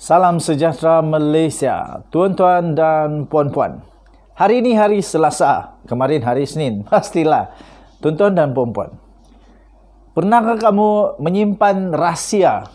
Salam sejahtera Malaysia, tuan-tuan dan puan-puan. Hari ini hari Selasa, kemarin hari Senin, pastilah. Tuan-tuan dan puan-puan, pernahkah kamu menyimpan rahsia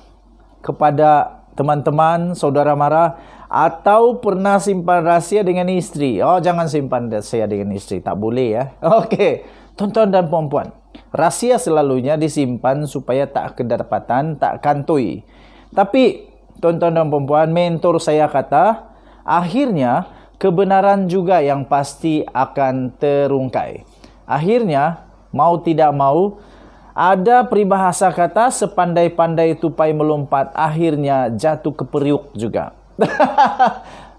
kepada teman-teman, saudara mara, atau pernah simpan rahsia dengan isteri? Oh, jangan simpan rahsia dengan isteri, tak boleh ya. Okey, tuan-tuan dan puan-puan, rahsia selalunya disimpan supaya tak kedapatan, tak kantoi. Tapi tuan-tuan dan puan-puan, mentor saya kata, akhirnya kebenaran juga yang pasti akan terungkai. Akhirnya, mau tidak mau, ada peribahasa kata sepandai-pandai tupai melompat, akhirnya jatuh ke periuk juga.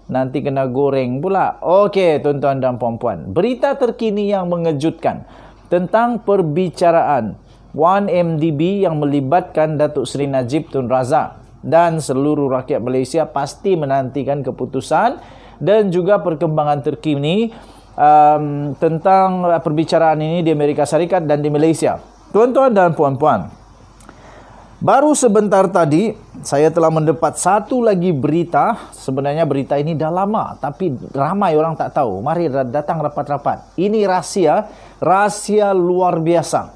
Nanti kena goreng pula. Okey, tuan-tuan dan puan-puan, berita terkini yang mengejutkan tentang perbicaraan 1MDB yang melibatkan Datuk Seri Najib Tun Razak. Dan seluruh rakyat Malaysia pasti menantikan keputusan dan juga perkembangan terkini tentang perbicaraan ini di Amerika Syarikat dan di Malaysia. Tuan-tuan dan puan-puan, baru sebentar tadi saya telah mendapat satu lagi berita. Sebenarnya berita ini dah lama, tapi ramai orang tak tahu. Mari datang rapat-rapat. Ini rahsia luar biasa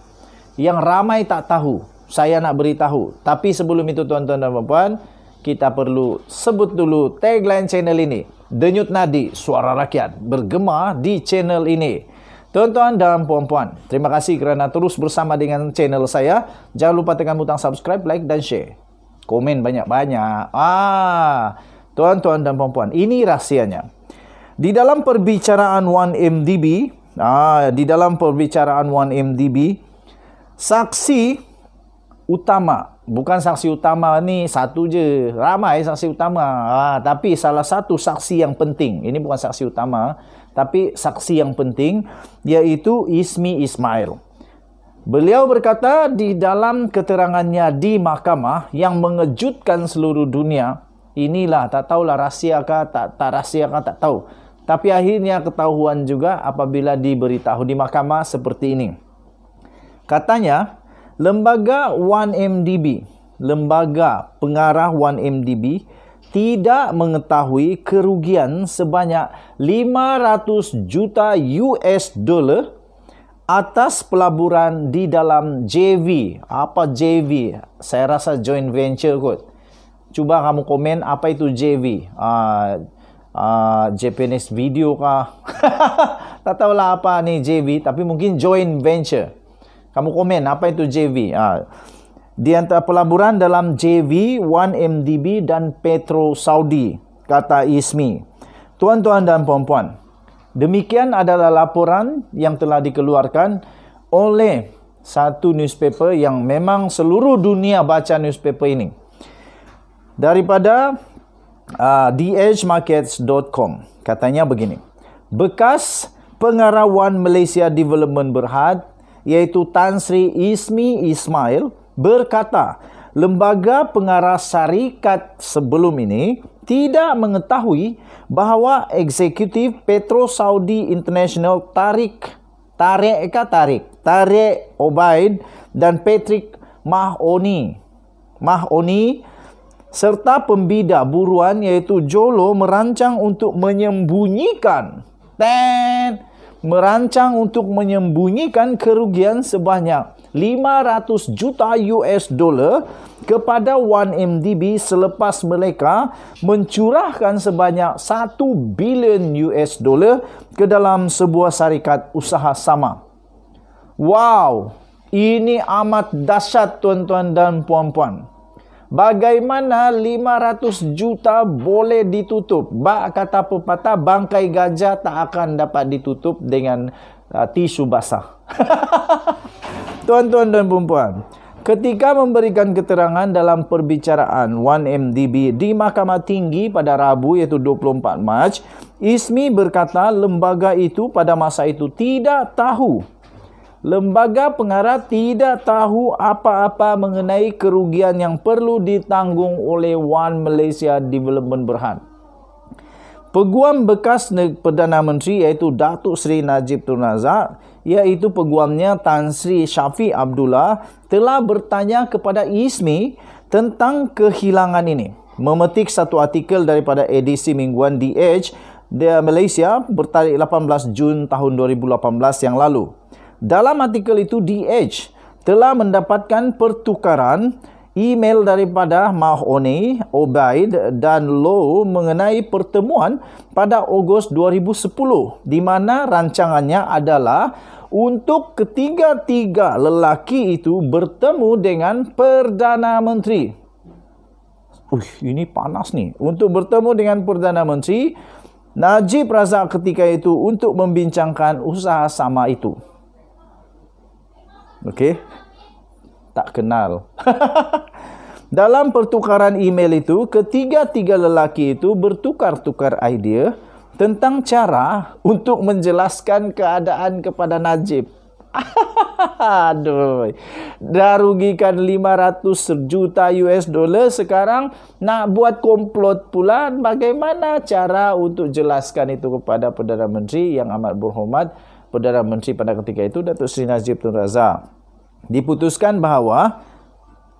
yang ramai tak tahu. Saya nak beritahu. Tapi sebelum itu tuan-tuan dan puan-puan, kita perlu sebut dulu tagline channel ini. Denyut nadi suara rakyat bergema di channel ini. Tuan-tuan dan puan-puan, terima kasih kerana terus bersama dengan channel saya. Jangan lupa tekan butang subscribe, like dan share. Komen banyak-banyak. Tuan-tuan dan puan-puan, ini rahsianya. Di dalam perbicaraan 1MDB, saksi utama, bukan saksi utama ni satu je, ramai saksi utama, tapi salah satu saksi yang penting, ini bukan saksi utama, tapi saksi yang penting, iaitu Ismi Ismail. Beliau berkata di dalam keterangannya di mahkamah yang mengejutkan seluruh dunia. Inilah, tak tahulah rahsiakah, tak rahsiakah, tak tahu. Tapi akhirnya ketahuan juga apabila diberitahu di mahkamah seperti ini. Katanya, lembaga 1MDB, lembaga pengarah 1MDB tidak mengetahui kerugian sebanyak 500 juta US dollar atas pelaburan di dalam JV. Apa JV? Saya rasa joint venture kot. Cuba kamu komen apa itu JV. Japanese video kah? Tak tahulah apa ni JV, tapi mungkin joint venture. Kamu komen apa itu JV. Di antara pelaburan dalam JV, 1MDB dan Petro Saudi, kata Ismi. Tuan-tuan dan puan-puan, demikian adalah laporan yang telah dikeluarkan oleh satu newspaper yang memang seluruh dunia baca newspaper ini. Daripada theedgemarkets.com, katanya begini. Bekas pengarah One Malaysia Development Berhad, iaitu Tan Sri Ismi Ismail, berkata lembaga pengarah syarikat sebelum ini tidak mengetahui bahawa eksekutif Petro Saudi International Tariq Obaid dan Patrick Mahoni serta pembida buruan iaitu Jolo merancang untuk menyembunyikan kerugian sebanyak 500 juta US dollar kepada 1MDB selepas mereka mencurahkan sebanyak 1 bilion US dollar ke dalam sebuah syarikat usaha sama. Wow, ini amat dahsyat tuan-tuan dan puan-puan. Bagaimana 500 juta boleh ditutup? Kata pepatah, bangkai gajah tak akan dapat ditutup dengan tisu basah. Tuan-tuan dan puan-puan, ketika memberikan keterangan dalam perbicaraan 1MDB di Mahkamah Tinggi pada Rabu iaitu 24 Mac, Ismi berkata lembaga itu pada masa itu tidak tahu. Lembaga pengarah tidak tahu apa-apa mengenai kerugian yang perlu ditanggung oleh One Malaysia Development Berhad. Peguam bekas Perdana Menteri iaitu Datuk Seri Najib Tun Razak, iaitu peguamnya Tan Sri Shafie Abdullah, telah bertanya kepada Ismi tentang kehilangan ini. memetik satu artikel daripada edisi mingguan The Edge di Malaysia bertarikh 18 Jun tahun 2018 yang lalu. Dalam artikel itu, The Edge telah mendapatkan pertukaran email daripada Mahoney, Obaid dan Low mengenai pertemuan pada Ogos 2010 di mana rancangannya adalah untuk ketiga-tiga lelaki itu bertemu dengan Perdana Menteri. Ini panas nih. Untuk bertemu dengan Perdana Menteri Najib Razak ketika itu untuk membincangkan usaha sama itu. Okey. Tak kenal. Dalam pertukaran email itu, ketiga-tiga lelaki itu bertukar-tukar idea tentang cara untuk menjelaskan keadaan kepada Najib. Aduh, dah rugikan 500 juta US dollar, sekarang nak buat komplot pula bagaimana cara untuk jelaskan itu kepada Perdana Menteri yang amat berhormat, Perdana Menteri pada ketika itu Datuk Seri Najib Tun Razak. Diputuskan bahawa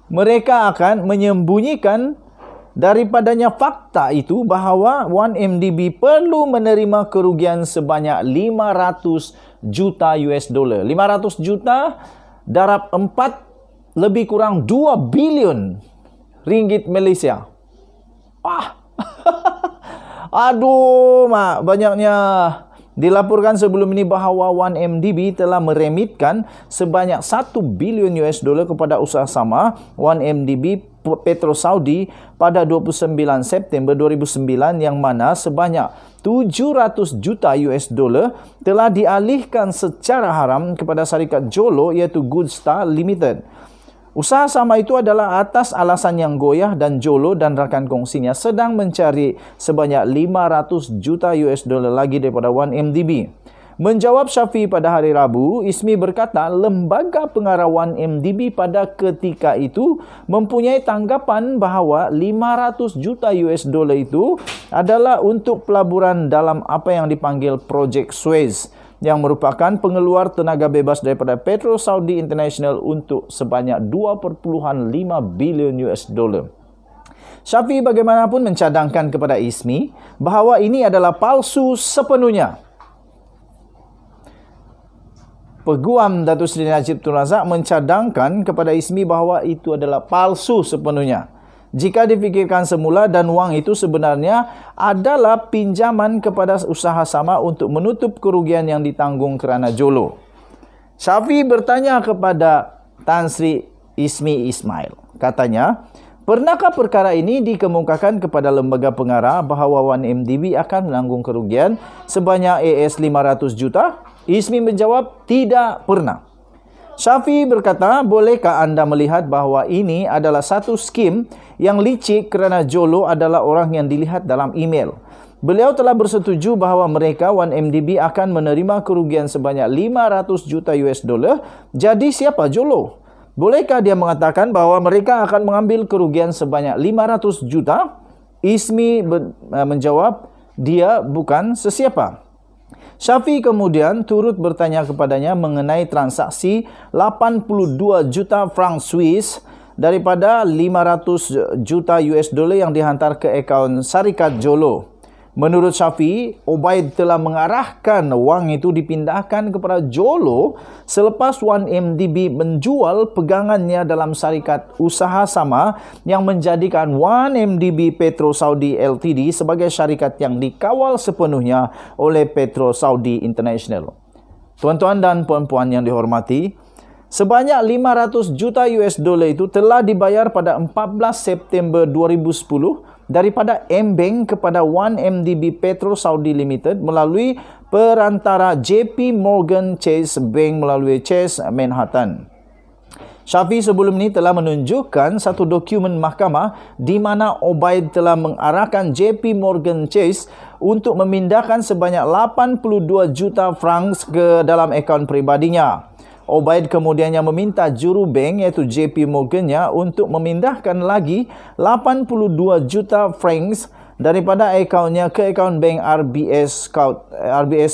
mereka akan menyembunyikan daripadanya fakta itu bahawa 1MDB perlu menerima kerugian sebanyak 500 juta US dollar. 500 juta darab 4 lebih kurang 2 bilion ringgit Malaysia. Aduh, mak, banyaknya. Dilaporkan sebelum ini bahawa 1MDB telah meremitkan sebanyak 1 bilion US dollar kepada usaha sama 1MDB Petro Saudi pada 29 September 2009 yang mana sebanyak 700 juta US dollar telah dialihkan secara haram kepada syarikat Jolo iaitu Goodstar Limited. Usaha sama itu adalah atas alasan yang goyah dan Jolo dan rakan kongsinya sedang mencari sebanyak 500 juta US dollar lagi daripada 1MDB. Menjawab Syafiee pada hari Rabu, Ismi berkata lembaga pengarah 1MDB pada ketika itu mempunyai tanggapan bahawa 500 juta US dollar itu adalah untuk pelaburan dalam apa yang dipanggil Projek Suez, yang merupakan pengeluar tenaga bebas daripada Petro Saudi International untuk sebanyak 2.5 bilion US dollar. Syafiee bagaimanapun mencadangkan kepada Ismi bahawa ini adalah palsu sepenuhnya. Peguam Datuk Seri Najib Tun Razak mencadangkan kepada Ismi bahawa itu adalah palsu sepenuhnya. Jika difikirkan semula dan wang itu sebenarnya adalah pinjaman kepada usaha sama untuk menutup kerugian yang ditanggung kerana Jolo. Syafiee bertanya kepada Tan Sri Ismi Ismail. Katanya, pernahkah perkara ini dikemukakan kepada lembaga pengarah bahawa 1MDB akan menanggung kerugian sebanyak AS 500 juta? Ismi menjawab, tidak pernah. Syafiee berkata, bolehkah anda melihat bahawa ini adalah satu skim yang licik kerana Jolo adalah orang yang dilihat dalam email. Beliau telah bersetuju bahawa mereka 1MDB akan menerima kerugian sebanyak 500 juta US dollar. Jadi siapa Jolo? Bolehkah dia mengatakan bahawa mereka akan mengambil kerugian sebanyak 500 juta? Ismi menjawab, dia bukan sesiapa. Syafiee kemudian turut bertanya kepadanya mengenai transaksi 82 juta franc Swiss daripada 500 juta US dollar yang dihantar ke akaun syarikat Jolo. Menurut Syafiee, Obaid telah mengarahkan wang itu dipindahkan kepada Jolo selepas 1MDB menjual pegangannya dalam syarikat usaha sama yang menjadikan 1MDB Petro Saudi Ltd sebagai syarikat yang dikawal sepenuhnya oleh Petro Saudi International. Tuan-tuan dan puan-puan yang dihormati, sebanyak 500 juta US dollar itu telah dibayar pada 14 September 2010 daripada M-Bank kepada 1MDB Petro Saudi Limited melalui perantara JP Morgan Chase Bank melalui Chase Manhattan. Syafiee sebelum ini telah menunjukkan satu dokumen mahkamah di mana Obaid telah mengarahkan JP Morgan Chase untuk memindahkan sebanyak 82 juta francs ke dalam akaun peribadinya. Obaid kemudiannya meminta juru bank iaitu JP Morgan-nya untuk memindahkan lagi 82 juta francs daripada akaunnya ke akaun bank RBS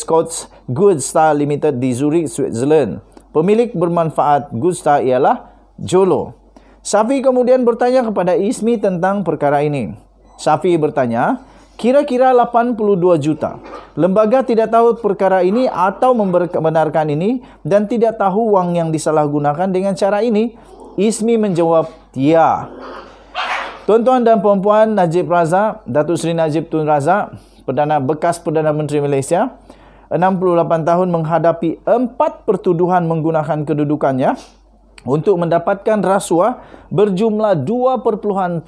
Scouts Goodstar Limited di Zurich, Switzerland. Pemilik bermanfaat Goodstar ialah Jolo. Syafiee kemudian bertanya kepada Ismi tentang perkara ini. Syafi'i bertanya, kira-kira 82 juta. Lembaga tidak tahu perkara ini atau membenarkan ini dan tidak tahu wang yang disalahgunakan dengan cara ini. Ismi menjawab, ya. Tuan-tuan dan puan-puan, Najib Razak, Datuk Seri Najib Tun Razak, bekas Perdana Menteri Malaysia, 68 tahun menghadapi 4 pertuduhan menggunakan kedudukannya untuk mendapatkan rasuah berjumlah 2.3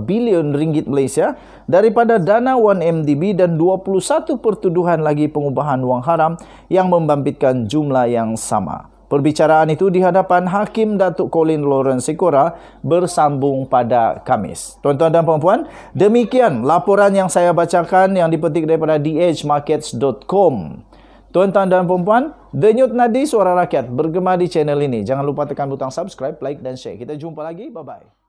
bilion ringgit Malaysia daripada dana 1MDB dan 21 pertuduhan lagi pengubahan wang haram yang membangkitkan jumlah yang sama. Perbicaraan itu di hadapan Hakim Datuk Colin Lawrence Sikora bersambung pada Khamis. Tuan-tuan dan puan-puan, demikian laporan yang saya bacakan yang dipetik daripada dhmarkets.com. Tuan-tuan dan puan-puan, Denyut Nadi Suara Rakyat bergema di channel ini. Jangan lupa tekan butang subscribe, like dan share. Kita jumpa lagi. Bye-bye.